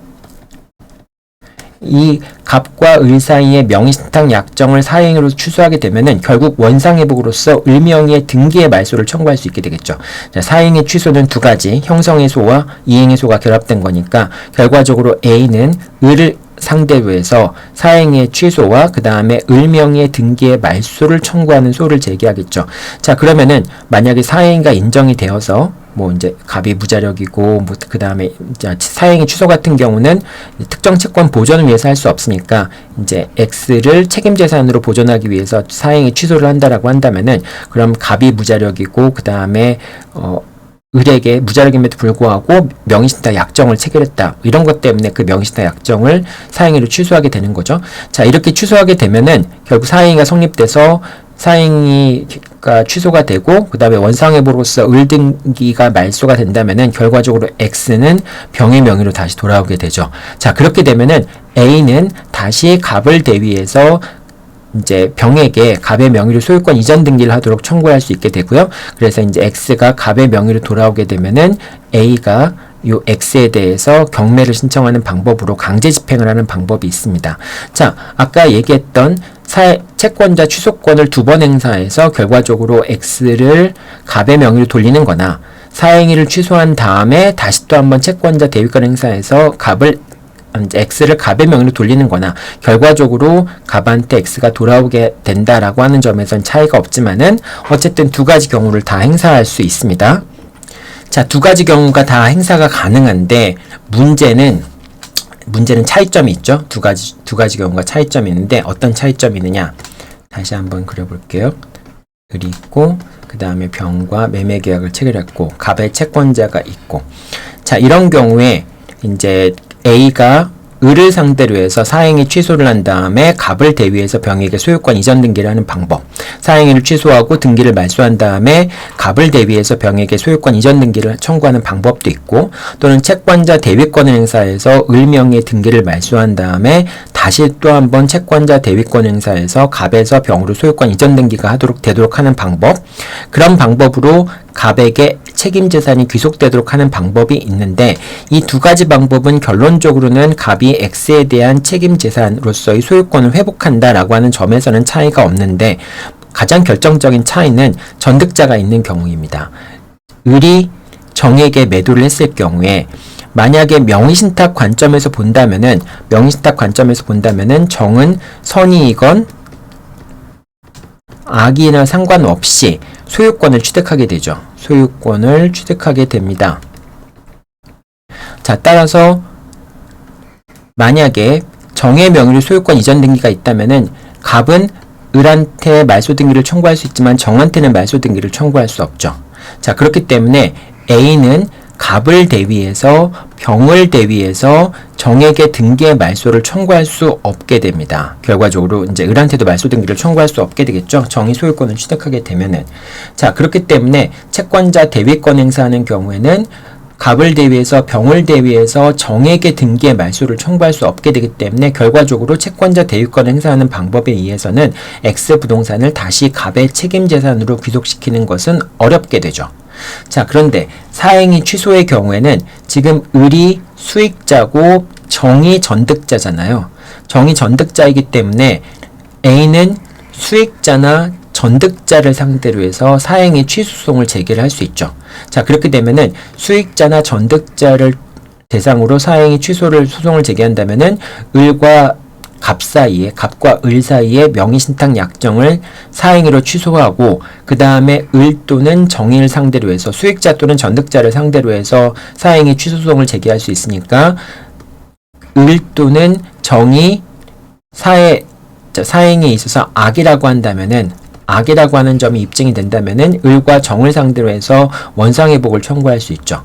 이 갑과 을 사이의 명의신탁 약정을 사행위로 취소하게 되면은 결국 원상회복으로서 을 명의의 등기의 말소를 청구할 수 있게 되겠죠. 자, 사행위 취소는 두 가지, 형성회소와 이행회소가 결합된 거니까 결과적으로 A는 을을 상대로 해서 사행위의 취소와 그 다음에 을 명의의 등기의 말소를 청구하는 소를 제기하겠죠. 자, 그러면은 만약에 사행위가 인정이 되어서 뭐 이제 갑이 무자력이고 뭐 그 다음에 사행위 취소 같은 경우는 특정 채권 보존을 위해서 할 수 없으니까 이제 X를 책임재산으로 보존하기 위해서 사행위 취소를 한다라고 한다면은, 그럼 갑이 무자력이고 그 다음에 을에게 무자력임에도 불구하고 명의신탁 약정을 체결했다, 이런 것 때문에 그 명의신탁 약정을 사행위로 취소하게 되는 거죠. 자, 이렇게 취소하게 되면은 결국 사행위가 성립돼서 사행위가 취소가 되고 그 다음에 원상회복으로서 을 등기가 말소가 된다면은 결과적으로 X는 병의 명의로 다시 돌아오게 되죠. 자, 그렇게 되면은 A는 다시 갑을 대위해서 이제 병에게 갑의 명의로 소유권 이전 등기를 하도록 청구할 수 있게 되고요. 그래서 이제 X가 갑의 명의로 돌아오게 되면은 A가 요 X에 대해서 경매를 신청하는 방법으로 강제 집행을 하는 방법이 있습니다. 자, 아까 얘기했던 채권자 취소권을 두 번 행사해서 결과적으로 X를 갑의 명의로 돌리는 거나, 사행위를 취소한 다음에 다시 또 한번 채권자 대위권 행사해서 X를 갑의 명의로 돌리는 거나, 결과적으로 갑한테 X가 돌아오게 된다라고 하는 점에선 차이가 없지만은 어쨌든 두 가지 경우를 다 행사할 수 있습니다. 자, 두 가지 경우가 다 행사가 가능한데 문제는 차이점이 있죠. 두 가지 경우가 차이점이 있는데 어떤 차이점이 있느냐? 다시 한번 그려볼게요. 을이 있고 그 다음에 병과 매매 계약을 체결했고 갑의 채권자가 있고, 자, 이런 경우에 이제 A가 을을 상대로 해서 사행위 취소를 한 다음에 갑을 대위해서 병에게 소유권 이전 등기를 하는 방법, 사행위를 취소하고 등기를 말소한 다음에 갑을 대위해서 병에게 소유권 이전 등기를 청구하는 방법도 있고, 또는 채권자 대위권을 행사해서 을 명의의 등기를 말소한 다음에 다시 또 한번 채권자 대위권 행사해서 갑에서 병으로 소유권 이전 등기가 되도록 하는 방법, 그런 방법으로 갑에게 책임재산이 귀속되도록 하는 방법이 있는데, 이 두 가지 방법은 결론적으로는 갑이 X에 대한 책임재산으로서의 소유권을 회복한다라고 하는 점에서는 차이가 없는데, 가장 결정적인 차이는 전득자가 있는 경우입니다. 을이 정에게 매도를 했을 경우에 만약에 명의신탁 관점에서 본다면은 정은 선의이건 악이나 상관없이 소유권을 취득하게 되죠. 소유권을 취득하게 됩니다. 자, 따라서 만약에 정의 명의로 소유권 이전 등기가 있다면은 갑은 을한테 말소 등기를 청구할 수 있지만 정한테는 말소 등기를 청구할 수 없죠. 자, 그렇기 때문에 A는 갑을 대위해서 병을 대위해서 정에게 등기의 말소를 청구할 수 없게 됩니다. 결과적으로 이제 을한테도 말소 등기를 청구할 수 없게 되겠죠. 정의 소유권을 취득하게 되면은. 자, 그렇기 때문에 채권자 대위권 행사하는 경우에는 갑을 대위해서 병을 대위해서 정에게 등기의 말소를 청구할 수 없게 되기 때문에 결과적으로 채권자 대위권을 행사하는 방법에 의해서는 X 부동산을 다시 갑의 책임 재산으로 귀속시키는 것은 어렵게 되죠. 자, 그런데 사행위 취소의 경우에는 지금 을이 수익자고 정이 전득자잖아요. 정이 전득자이기 때문에 A는 수익자나 전득자를 상대로 해서 사행위 취소송을 제기를 할 수 있죠. 자, 그렇게 되면은 수익자나 전득자를 대상으로 사행위 취소를 소송을 제기한다면은 을과 갑 사이에, 갑과 을 사이에 명의신탁 약정을 사행위로 취소하고 그 다음에 을 또는 정의를 상대로 해서 수익자 또는 전득자를 상대로 해서 사행위 취소송을 제기할 수 있으니까 을 또는 정의 사행에 있어서 악이라고 한다면은 악이라고 하는 점이 입증이 된다면은 을과 정을 상대로 해서 원상회복을 청구할 수 있죠.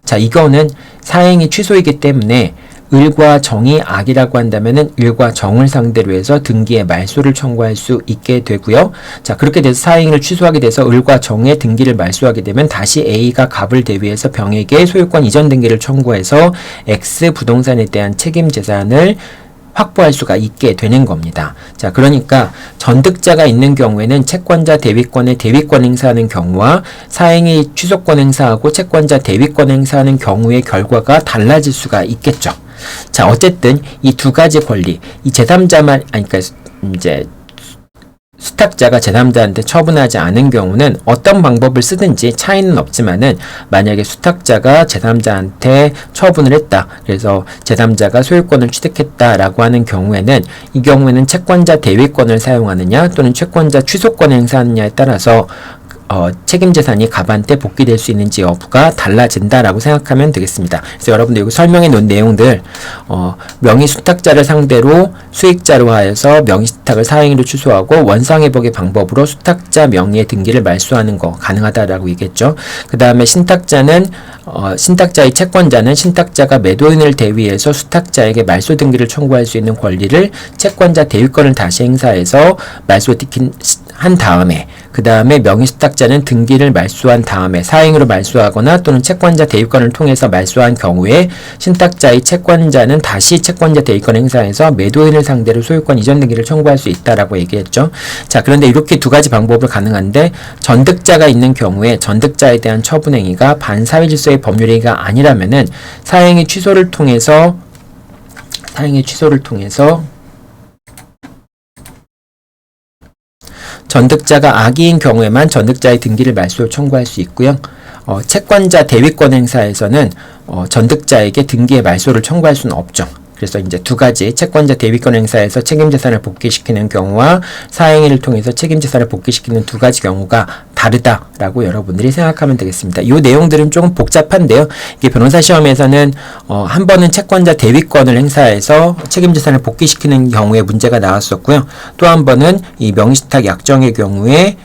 자, 이거는 사행위 취소이기 때문에 을과 정이 악이라고 한다면은 을과 정을 상대로 해서 등기의 말소를 청구할 수 있게 되고요. 자, 그렇게 돼서 사행위를 취소하게 돼서 을과 정의 등기를 말소하게 되면 다시 A가 갑을 대위해서 병에게 소유권 이전 등기를 청구해서 X 부동산에 대한 책임 재산을 확보할 수가 있게 되는 겁니다. 자, 그러니까 전득자가 있는 경우에는 채권자 대위권의 대위권 행사하는 경우와 사행위 취소권 행사하고 채권자 대위권 행사하는 경우의 결과가 달라질 수가 있겠죠. 자, 어쨌든 이 두 가지 권리, 이 제3자만, 그러니까 이제 수탁자가 제3자한테 처분하지 않은 경우는 어떤 방법을 쓰든지 차이는 없지만은 만약에 수탁자가 제3자한테 처분을 했다. 그래서 제3자가 소유권을 취득했다라고 하는 경우에는 이 경우에는 채권자 대위권을 사용하느냐 또는 채권자 취소권을 행사하느냐에 따라서 책임재산이 갑한테 복귀될 수 있는지 여부가 달라진다라고 생각하면 되겠습니다. 그래서 여러분들 여기 설명해 놓은 내용들, 명의수탁자를 상대로 수익자로 하여서 명의수탁을 사행위로 취소하고 원상회복의 방법으로 수탁자 명의의 등기를 말소하는 거 가능하다라고 얘기했죠. 그 다음에 신탁자는 신탁자의 채권자는 신탁자가 매도인을 대위해서 수탁자에게 말소 등기를 청구할 수 있는 권리를 채권자 대위권을 다시 행사해서 한 다음에 그 다음에 명의수탁자는 등기를 말소한 다음에 사행위로 말소하거나 또는 채권자 대위권을 통해서 말소한 경우에 신탁자의 채권자는 다시 채권자 대위권 행사해서 매도인을 상대로 소유권 이전 등기를 청구할 수 있다라고 얘기했죠. 자, 그런데 이렇게 두 가지 방법을 가능한데 전득자가 있는 경우에 전득자에 대한 처분행위가 반사회질서의 법률행위가 아니라면은 사행위 취소를 통해서 전득자가 악의인 경우에만 전득자의 등기를 말소 청구할 수 있고요. 채권자 대위권 행사에서는 전득자에게 등기의 말소를 청구할 수는 없죠. 그래서 이제 두 가지 채권자 대위권 행사에서 책임재산을 복귀시키는 경우와 사행위를 통해서 책임재산을 복귀시키는 두 가지 경우가 다르다라고 여러분들이 생각하면 되겠습니다. 이 내용들은 조금 복잡한데요. 이게 변호사 시험에서는 한 번은 채권자 대위권을 행사해서 책임재산을 복귀시키는 경우에 문제가 나왔었고요. 또 한 번은 이 명의수탁 약정의 경우에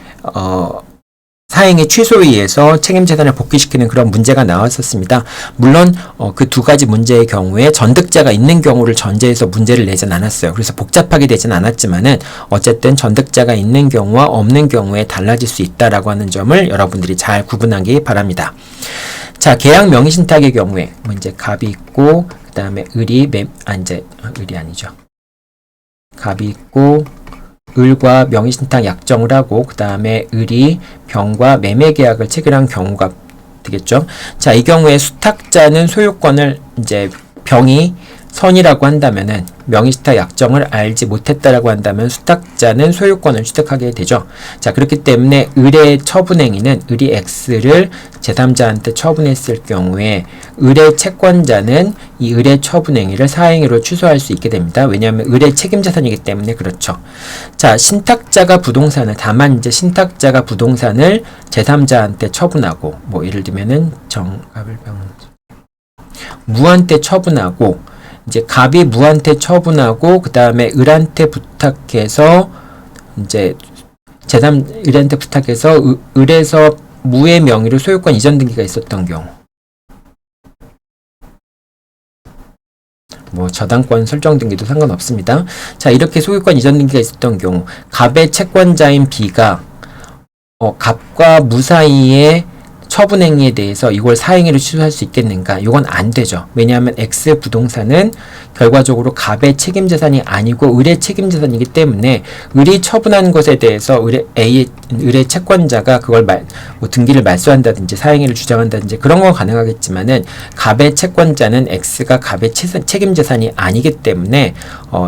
사행위 취소에 의해서 책임재산을 복귀시키는 그런 문제가 나왔었습니다. 물론 그 두 가지 문제의 경우에 전득자가 있는 경우를 전제해서 문제를 내진 않았어요. 그래서 복잡하게 되진 않았지만은 어쨌든 전득자가 있는 경우와 없는 경우에 달라질 수 있다라고 하는 점을 여러분들이 잘 구분하기 바랍니다. 자, 계약 명의신탁의 경우에 이제 갑이 있고 그 다음에 갑이 있고 을과 명의신탁 약정을 하고 그 다음에 을이 병과 매매계약을 체결한 경우가 되겠죠. 자, 이 경우에 수탁자는 소유권을 이제 병이 선이라고 한다면은 명의수탁 약정을 알지 못했다라고 한다면 수탁자는 소유권을 취득하게 되죠. 자, 그렇기 때문에 을의 처분행위는 을이 X를 제3자한테 처분했을 경우에 을의 채권자는 이 을의 처분행위를 사행위로 취소할 수 있게 됩니다. 왜냐하면 을의 책임자산이기 때문에 그렇죠. 자, 신탁자가 부동산을 다만 이제 신탁자가 부동산을 제3자한테 처분하고 뭐 예를 들면은 무한테 처분하고 이제 갑이 무한테 처분하고 그 다음에 을한테 부탁해서 이제 을한테 부탁해서 을에서 무의 명의로 소유권 이전 등기가 있었던 경우, 뭐 저당권 설정 등기도 상관없습니다. 자, 이렇게 소유권 이전 등기가 있었던 경우 갑의 채권자인 B가 갑과 무 사이에 처분행위에 대해서 이걸 사행위로 취소할 수 있겠는가? 이건 안 되죠. 왜냐하면 X 부동산은 결과적으로 갑의 책임재산이 아니고 을의 책임재산이기 때문에 을이 처분한 것에 대해서 을의 채권자가 그걸 뭐 등기를 말소한다든지 사행위를 주장한다든지 그런 건 가능하겠지만은 갑의 채권자는 X가 갑의 책임재산이 아니기 때문에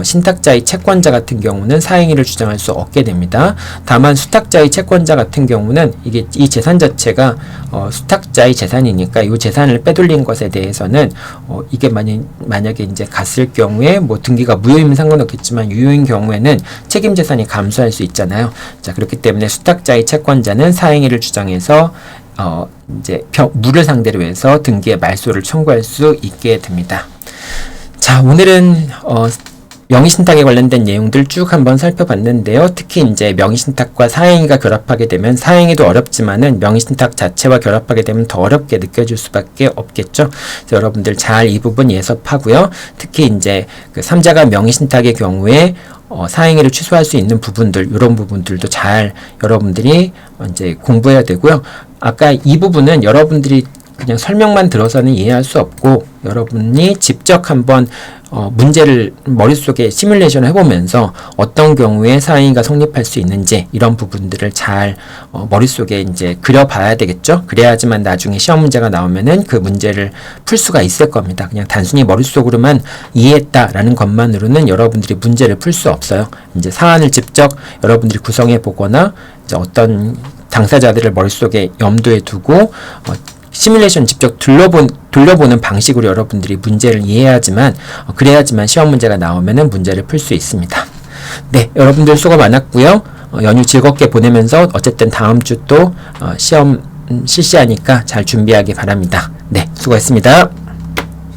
신탁자의 채권자 같은 경우는 사행위를 주장할 수 없게 됩니다. 다만 수탁자의 채권자 같은 경우는 이 재산 자체가 수탁자의 재산이니까 이 재산을 빼돌린 것에 대해서는 이게 만약에 이제 갔을 경우에 뭐 등기가 무효이면 상관없겠지만 유효인 경우에는 책임 재산이 감소할 수 있잖아요. 자, 그렇기 때문에 수탁자의 채권자는 사행위를 주장해서 이제 물을 상대로 해서 등기의 말소를 청구할 수 있게 됩니다. 자, 오늘은 명의신탁에 관련된 내용들 쭉 한번 살펴봤는데요. 특히 이제 명의신탁과 사행위가 결합하게 되면 사행위도 어렵지만은 명의신탁 자체와 결합하게 되면 더 어렵게 느껴질 수밖에 없겠죠. 그래서 여러분들 잘 이 부분 예습하고요. 특히 이제 그 3자가 명의신탁의 경우에 사행위를 취소할 수 있는 부분들, 이런 부분들도 잘 여러분들이 이제 공부해야 되고요. 아까 이 부분은 여러분들이 그냥 설명만 들어서는 이해할 수 없고 여러분이 직접 한번 문제를 머릿속에 시뮬레이션을 해보면서 어떤 경우에 사행위가 성립할 수 있는지 이런 부분들을 잘 머릿속에 이제 그려봐야 되겠죠. 그래야지만 나중에 시험 문제가 나오면은 그 문제를 풀 수가 있을 겁니다. 그냥 단순히 머릿속으로만 이해했다라는 것만으로는 여러분들이 문제를 풀 수 없어요. 이제 사안을 직접 여러분들이 구성해 보거나 이제 어떤 당사자들을 머릿속에 염두에 두고 시뮬레이션 직접 돌려보는 방식으로 여러분들이 문제를 이해해야지만 그래야지만 시험 문제가 나오면은 문제를 풀 수 있습니다. 네, 여러분들 수고 많았고요. 연휴 즐겁게 보내면서 어쨌든 다음 주 또 시험 실시하니까 잘 준비하기 바랍니다. 네, 수고했습니다.